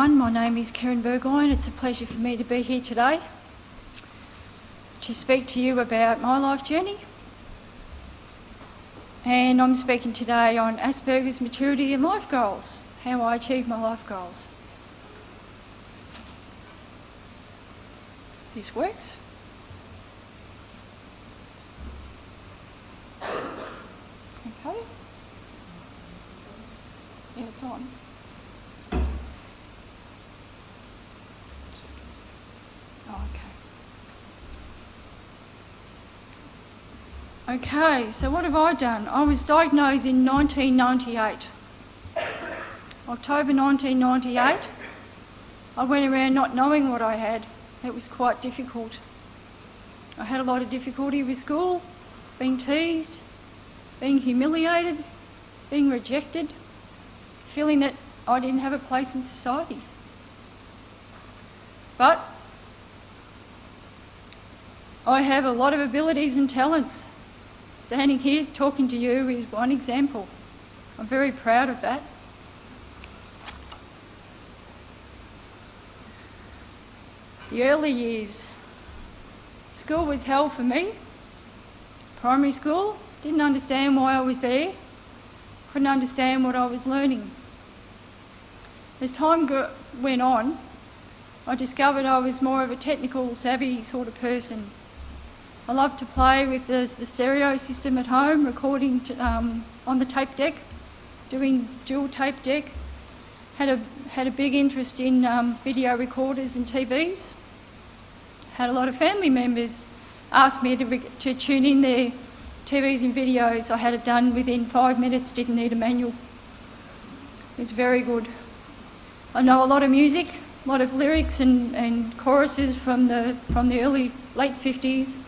everyone, my name is Kerryn Burgoyne. It's a pleasure for me to be here today to speak to you about my life journey. And I'm speaking today on Aspergers, maturity and life goals, how I achieve my life goals. This works. Okay. Yeah, it's on. Oh, okay. Okay, so what have I done? I was diagnosed in 1998. October 1998. I went around not knowing what I had. It was quite difficult. I had a lot of difficulty with school, being teased, being humiliated, being rejected, feeling that I didn't have a place in society. But I have a lot of abilities and talents. Standing here talking to you is one example. I'm very proud of that. The early years. School was hell for me. Primary school, didn't understand why I was there. Couldn't understand what I was learning. As time went on, I discovered I was more of a technical, savvy sort of person. I loved to play with the stereo system at home, recording on the tape deck, doing dual tape deck. Had a big interest in video recorders and TVs. Had a lot of family members ask me to tune in their TVs and videos. I had it done within 5 minutes, didn't need a manual. It was very good. I know a lot of music, a lot of lyrics and choruses from the late 50s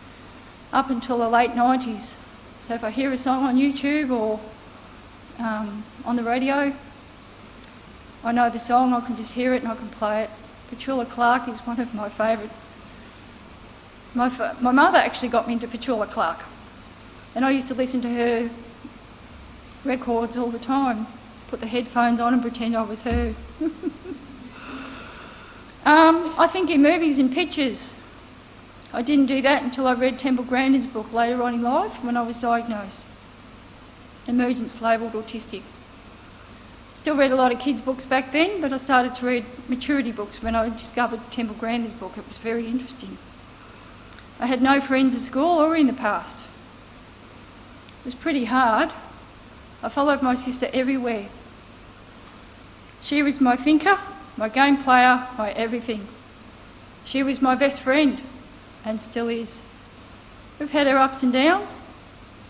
up until the late 90s. So if I hear a song on YouTube or on the radio, I know the song, I can just hear it and I can play it. Petula Clark is one of my favourite. My mother actually got me into Petula Clark, and I used to listen to her records all the time, put the headphones on and pretend I was her. I think in movies and pictures. I didn't do that until I read Temple Grandin's book later on in life when I was diagnosed. Emergence labelled autistic. Still read a lot of kids' books back then, but I started to read maturity books when I discovered Temple Grandin's book. It was very interesting. I had no friends at school or in the past. It was pretty hard. I followed my sister everywhere. She was my thinker, my game player, my everything. She was my best friend, and still is. We've had our ups and downs,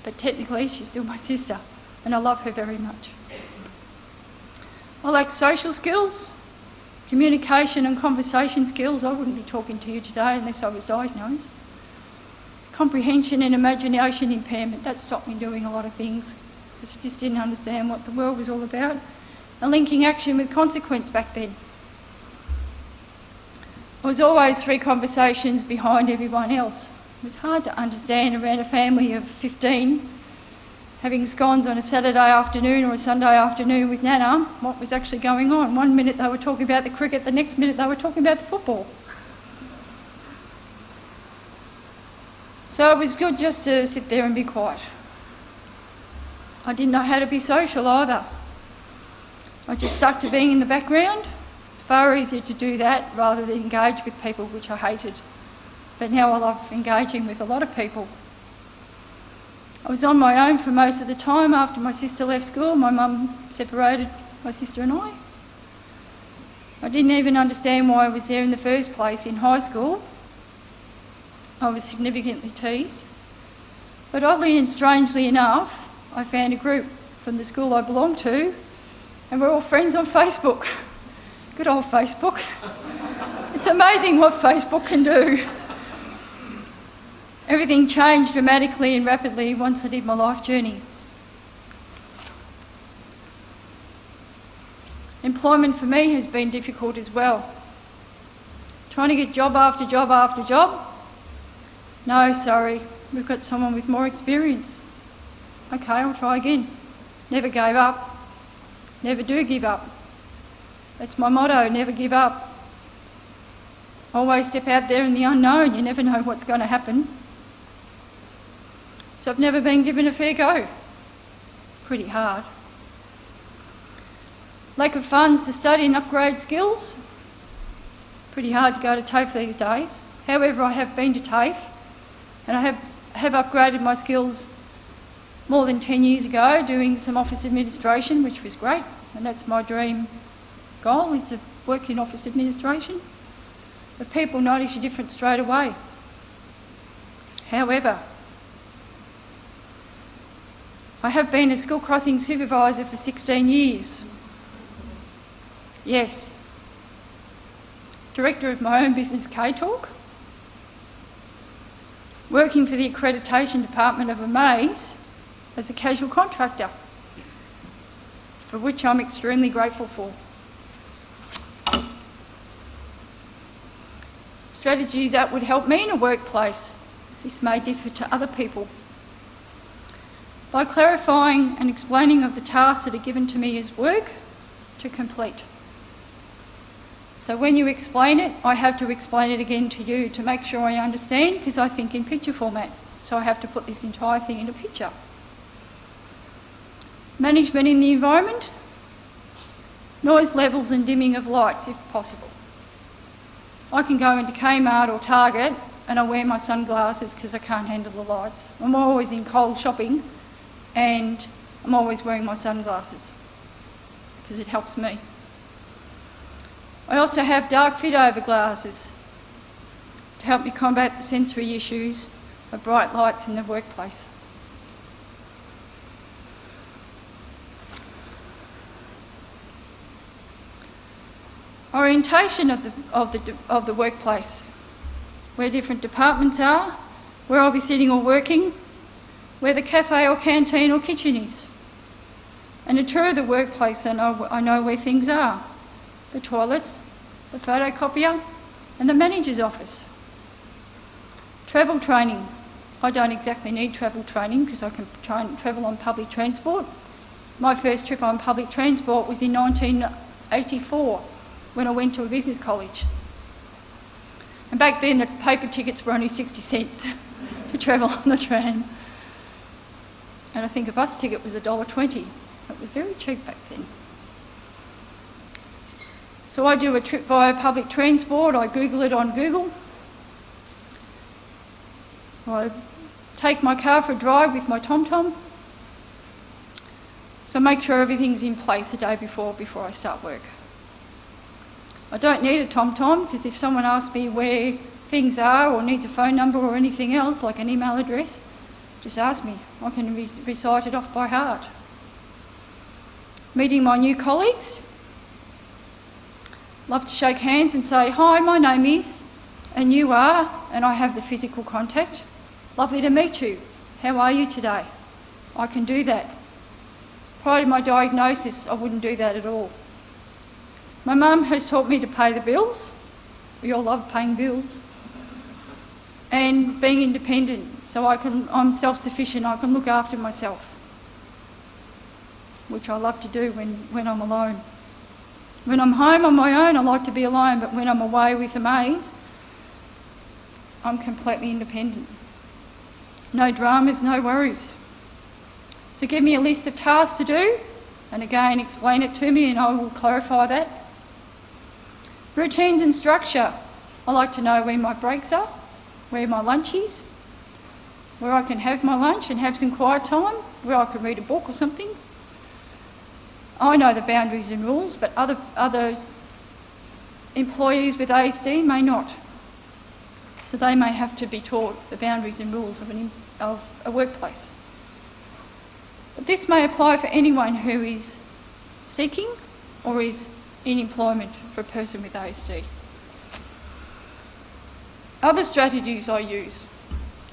but technically she's still my sister, and I love her very much. I lack social skills, communication and conversation skills. I wouldn't be talking to you today unless I was diagnosed. Comprehension and imagination impairment, that stopped me doing a lot of things because I just didn't understand what the world was all about. And linking action with consequence back then. I was always 3 conversations behind everyone else. It was hard to understand around a family of 15 having scones on a Saturday afternoon or a Sunday afternoon with Nana, what was actually going on. One minute they were talking about the cricket, the next minute they were talking about the football. So it was good just to sit there and be quiet. I didn't know how to be social either. I just stuck to being in the background. It's far easier to do that rather than engage with people, which I hated. But now I love engaging with a lot of people. I was on my own for most of the time after my sister left school. My mum separated my sister and I. I didn't even understand why I was there in the first place in high school. I was significantly teased. But oddly and strangely enough, I found a group from the school I belonged to, and we're all friends on Facebook. Good old Facebook. It's amazing what Facebook can do. Everything changed dramatically and rapidly once I did my life journey. Employment for me has been difficult as well. Trying to get job after job after job. No, sorry, we've got someone with more experience. Okay, I'll try again. Never gave up. Never do give up. That's my motto, never give up. Always step out there in the unknown, you never know what's going to happen. So I've never been given a fair go. Pretty hard. Lack of funds to study and upgrade skills. Pretty hard to go to TAFE these days. However, I have been to TAFE and I have upgraded my skills more than 10 years ago doing some office administration, which was great, and that's my dream goal, is to work in office administration. But people notice your difference straight away. However, I have been a school crossing supervisor for 16 years. Yes. Director of my own business, K-Talk. Working for the accreditation department of Amaze as a casual contractor, for which I'm extremely grateful for. Strategies that would help me in a workplace. This may differ to other people. By clarifying and explaining of the tasks that are given to me as work to complete. So when you explain it, I have to explain it again to you to make sure I understand, because I think in picture format. So I have to put this entire thing in a picture. Management in the environment. Noise levels and dimming of lights if possible. I can go into Kmart or Target and I wear my sunglasses because I can't handle the lights. I'm always in Coles shopping and I'm always wearing my sunglasses because it helps me. I also have dark fit over glasses to help me combat the sensory issues of bright lights in the workplace. Orientation of the workplace, where different departments are, where I'll be sitting or working, where the cafe or canteen or kitchen is. And a tour of the workplace so I know where things are. The toilets, the photocopier and the manager's office. Travel training. I don't exactly need travel training because I can try and travel on public transport. My first trip on public transport was in 1984 when I went to a business college. And back then the paper tickets were only 60 cents to travel on the tram. And I think a bus ticket was $1.20. It was very cheap back then. So I do a trip via public transport, I Google it on Google. I take my car for a drive with my TomTom. So make sure everything's in place the day before I start work. I don't need a TomTom because if someone asks me where things are or needs a phone number or anything else, like an email address, just ask me. I can recite it off by heart. Meeting my new colleagues. Love to shake hands and say, hi, my name is, and you are, and I have the physical contact. Lovely to meet you. How are you today? I can do that. Prior to my diagnosis, I wouldn't do that at all. My mum has taught me to pay the bills. We all love paying bills. And being independent, so I'm self-sufficient, I can look after myself, which I love to do when I'm alone. When I'm home on my own, I like to be alone, but when I'm away with Amaze, I'm completely independent. No dramas, no worries. So give me a list of tasks to do, and again, explain it to me and I will clarify that. Routines and structure. I like to know where my breaks are, where my lunch is, where I can have my lunch and have some quiet time, where I can read a book or something. I know the boundaries and rules, but other employees with ASD may not. So they may have to be taught the boundaries and rules of a workplace. But this may apply for anyone who is seeking or is in employment for a person with ASD. Other strategies I use.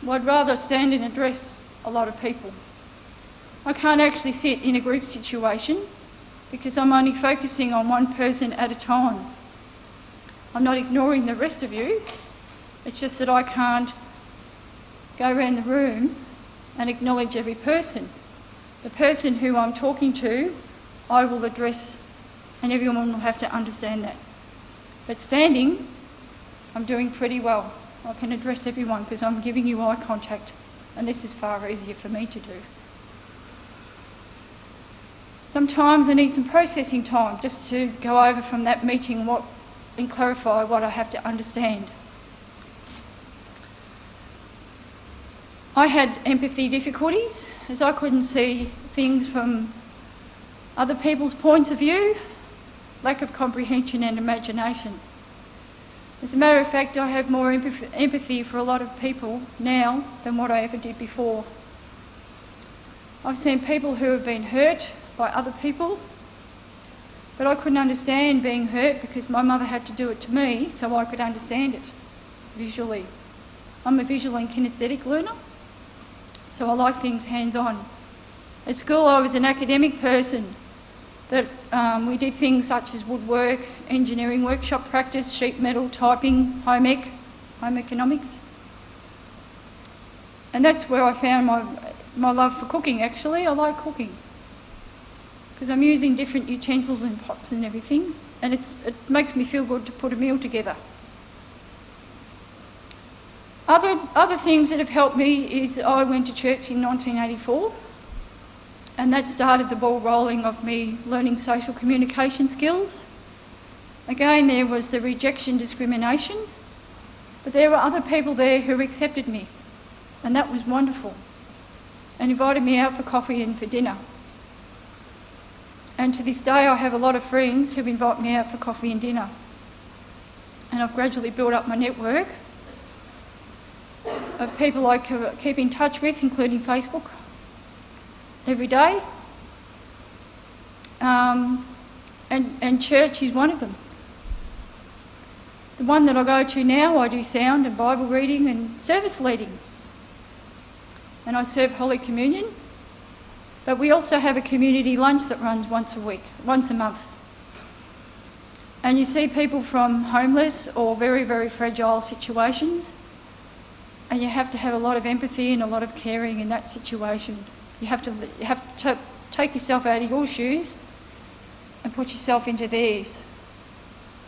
Well, I'd rather stand and address a lot of people. I can't actually sit in a group situation because I'm only focusing on one person at a time. I'm not ignoring the rest of you. It's just that I can't go around the room and acknowledge every person. The person who I'm talking to, I will address and everyone will have to understand that. But standing, I'm doing pretty well. I can address everyone because I'm giving you eye contact, and this is far easier for me to do. Sometimes I need some processing time just to go over from that meeting and clarify what I have to understand. I had empathy difficulties as I couldn't see things from other people's points of view, lack of comprehension and imagination. As a matter of fact, I have more empathy for a lot of people now than what I ever did before. I've seen people who have been hurt by other people, but I couldn't understand being hurt because my mother had to do it to me so I could understand it visually. I'm a visual and kinesthetic learner, so I like things hands-on. At school I was an academic person, that we did things such as woodwork, engineering workshop practice, sheet metal, typing, home economics. And that's where I found my love for cooking actually. I like cooking because I'm using different utensils and pots and everything, and it makes me feel good to put a meal together. Other things that have helped me is I went to church in 1984, and that started the ball rolling of me learning social communication skills. Again, there was the rejection discrimination, but there were other people there who accepted me, and that was wonderful, and invited me out for coffee and for dinner. And to this day I have a lot of friends who invite me out for coffee and dinner, and I've gradually built up my network of people I keep in touch with, including Facebook, every day. And church is one of them. The one that I go to now, I do sound and Bible reading and service leading. And I serve Holy Communion. But we also have a community lunch that runs once a month. And you see people from homeless or very, very fragile situations, and you have to have a lot of empathy and a lot of caring in that situation. You have to take yourself out of your shoes and put yourself into theirs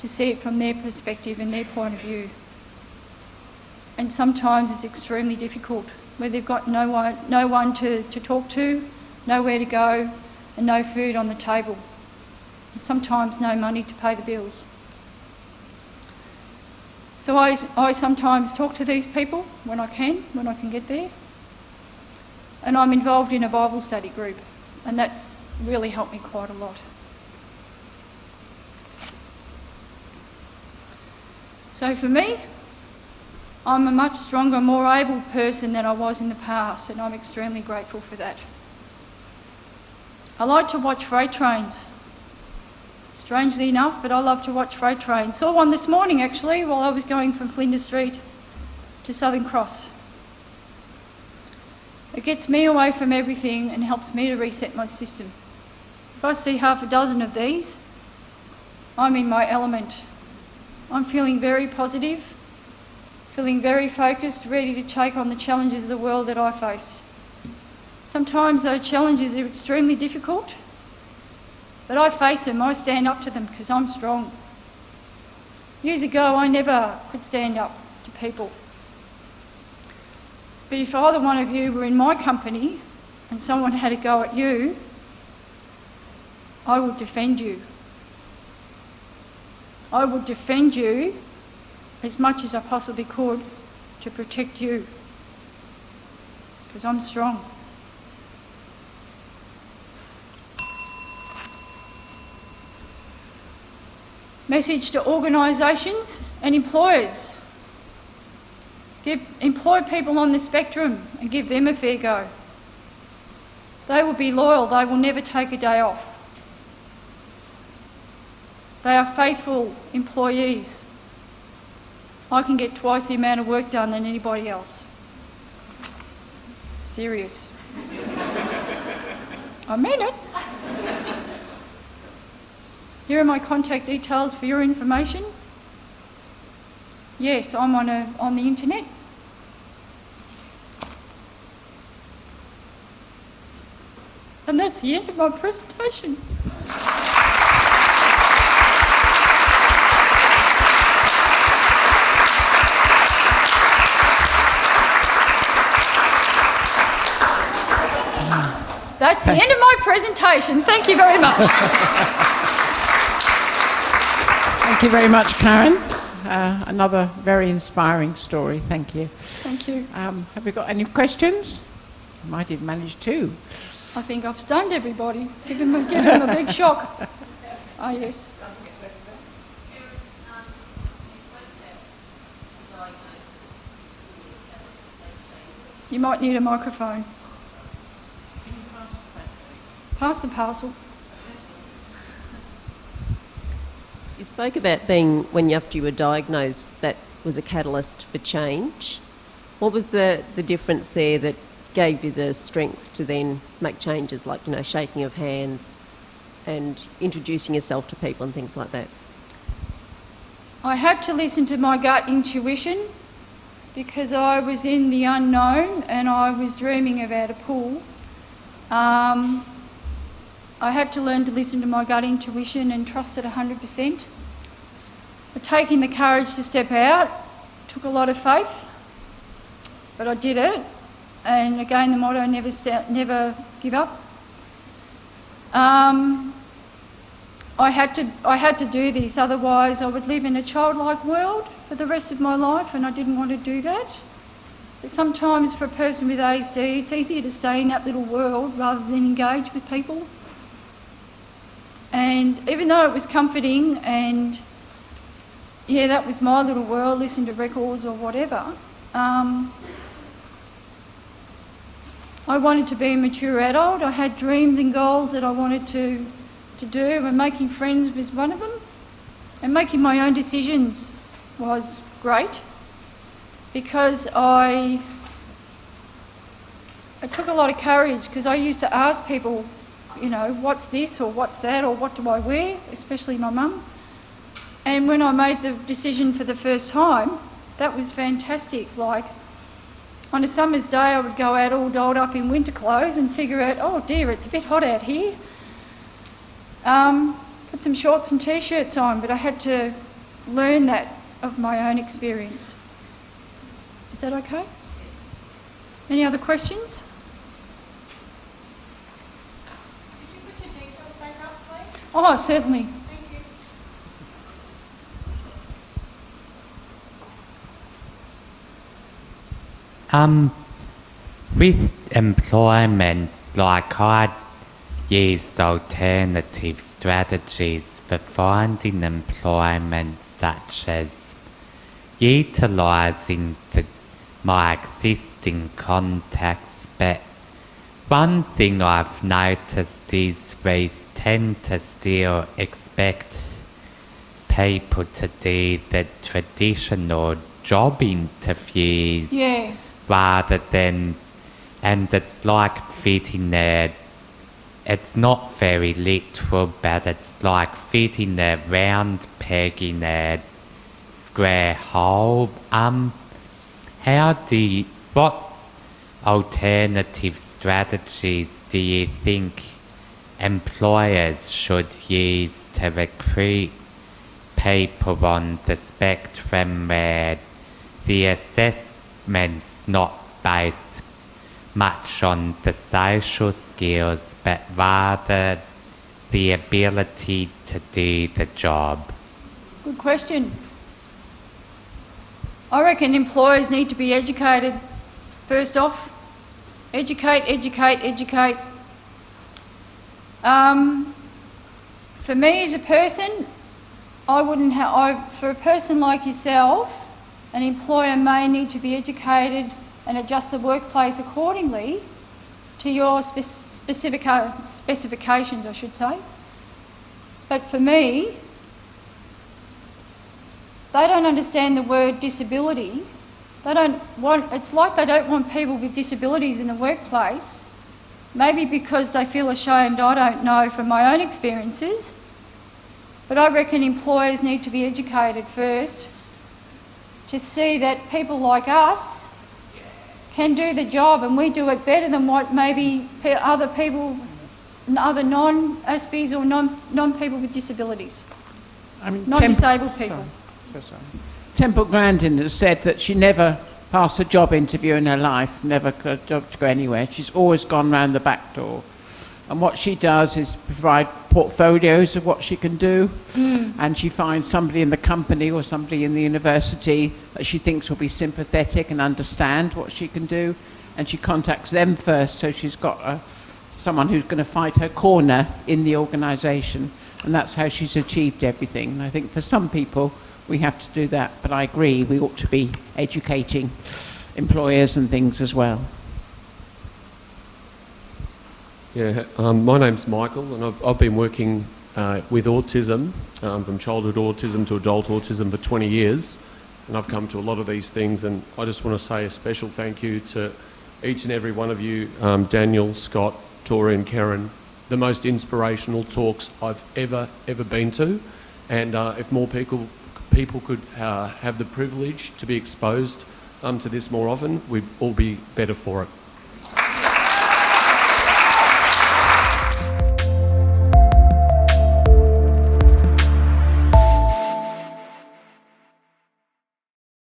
to see it from their perspective and their point of view. And sometimes it's extremely difficult where they've got no one to talk to, nowhere to go, and no food on the table. And sometimes no money to pay the bills. So I sometimes talk to these people when I can get there. And I'm involved in a Bible study group, and that's really helped me quite a lot. So for me, I'm a much stronger, more able person than I was in the past, and I'm extremely grateful for that. I like to watch freight trains. Strangely enough, but I love to watch freight trains. Saw one this morning actually while I was going from Flinders Street to Southern Cross. It gets me away from everything and helps me to reset my system. If I see half a dozen of these, I'm in my element. I'm feeling very positive, feeling very focused, ready to take on the challenges of the world that I face. Sometimes those challenges are extremely difficult, but I face them, I stand up to them because I'm strong. Years ago, I never could stand up to people. But if either one of you were in my company and someone had a go at you, I would defend you. I would defend you as much as I possibly could to protect you, because I'm strong. Message to organisations and employers. Employ people on the spectrum and give them a fair go. They will be loyal, they will never take a day off. They are faithful employees. I can get twice the amount of work done than anybody else. Serious. I mean it. Here are my contact details for your information. Yes, I'm on the internet. And that's the end of my presentation. That's the end of my presentation. Thank you very much. Thank you very much, Kerryn. Another very inspiring story. Thank you. Thank you. Have we got any questions? Might have managed two. I think I've stunned everybody. Give them a big shock. Oh, yes. You might need a microphone. Pass the parcel. You spoke about being, when after you were diagnosed, that was a catalyst for change. What was the difference there that gave you the strength to then make changes, like, you know, shaking of hands and introducing yourself to people and things like that? I had to listen to my gut intuition because I was in the unknown and I was dreaming about a pool. I had to learn to listen to my gut intuition and trust it 100%. But taking the courage to step out took a lot of faith, but I did it. And again, the motto, never give up. I had to do this, otherwise I would live in a childlike world for the rest of my life, and I didn't want to do that. But sometimes for a person with ASD, it's easier to stay in that little world rather than engage with people. And even though it was comforting and, yeah, that was my little world, listen to records or whatever, I wanted to be a mature adult. I had dreams and goals that I wanted to do, and making friends was one of them. And making my own decisions was great because I took a lot of courage, because I used to ask people, you know, what's this or what's that or what do I wear, especially my mum. And when I made the decision for the first time, that was fantastic. Like, on a summer's day, I would go out all dolled up in winter clothes and figure out, oh dear, it's a bit hot out here. Put some shorts and t-shirts on, but I had to learn that of my own experience. Is that okay? Any other questions? Could you put your details back up, please? Oh, certainly. Thank you. With employment, like I used alternative strategies for finding employment, such as utilising my existing contacts, but one thing I've noticed is we tend to still expect people to do the traditional job interviews, Yeah. rather than, and it's like fitting it's not very literal, but it's like fitting a round peg in a square hole. What alternative strategies do you think employers should use to recruit people on the spectrum where the assessment's not based much on the social skills, but rather the ability to do the job? Good question. I reckon employers need to be educated first off. Educate. For me as a person, for a person like yourself, an employer may need to be educated and adjust the workplace accordingly to your specifications, I should say. But for me, they don't understand the word disability. It's like they don't want people with disabilities in the workplace, maybe because they feel ashamed, I don't know from my own experiences. But I reckon employers need to be educated first to see that people like us can do the job, and we do it better than what maybe other people, other non-Aspergers or non-people with disabilities, non-disabled people. Sorry. Temple Grandin has said that she never passed a job interview in her life, never got a job to go anywhere. She's always gone round the back door. And what she does is provide portfolios of what she can do. And she finds somebody in the company or somebody in the university that she thinks will be sympathetic and understand what she can do. And she contacts them first, so she's got someone who's going to fight her corner in the organisation. And that's how she's achieved everything. And I think for some people, we have to do that. But I agree, we ought to be educating employers and things as well. Yeah, my name's Michael, and I've been working with autism, from childhood autism to adult autism for 20 years, and I've come to a lot of these things, and I just want to say a special thank you to each and every one of you, Daniel, Scott, Tori and Kerryn, the most inspirational talks I've ever been to, and if more people could have the privilege to be exposed to this more often, we'd all be better for it.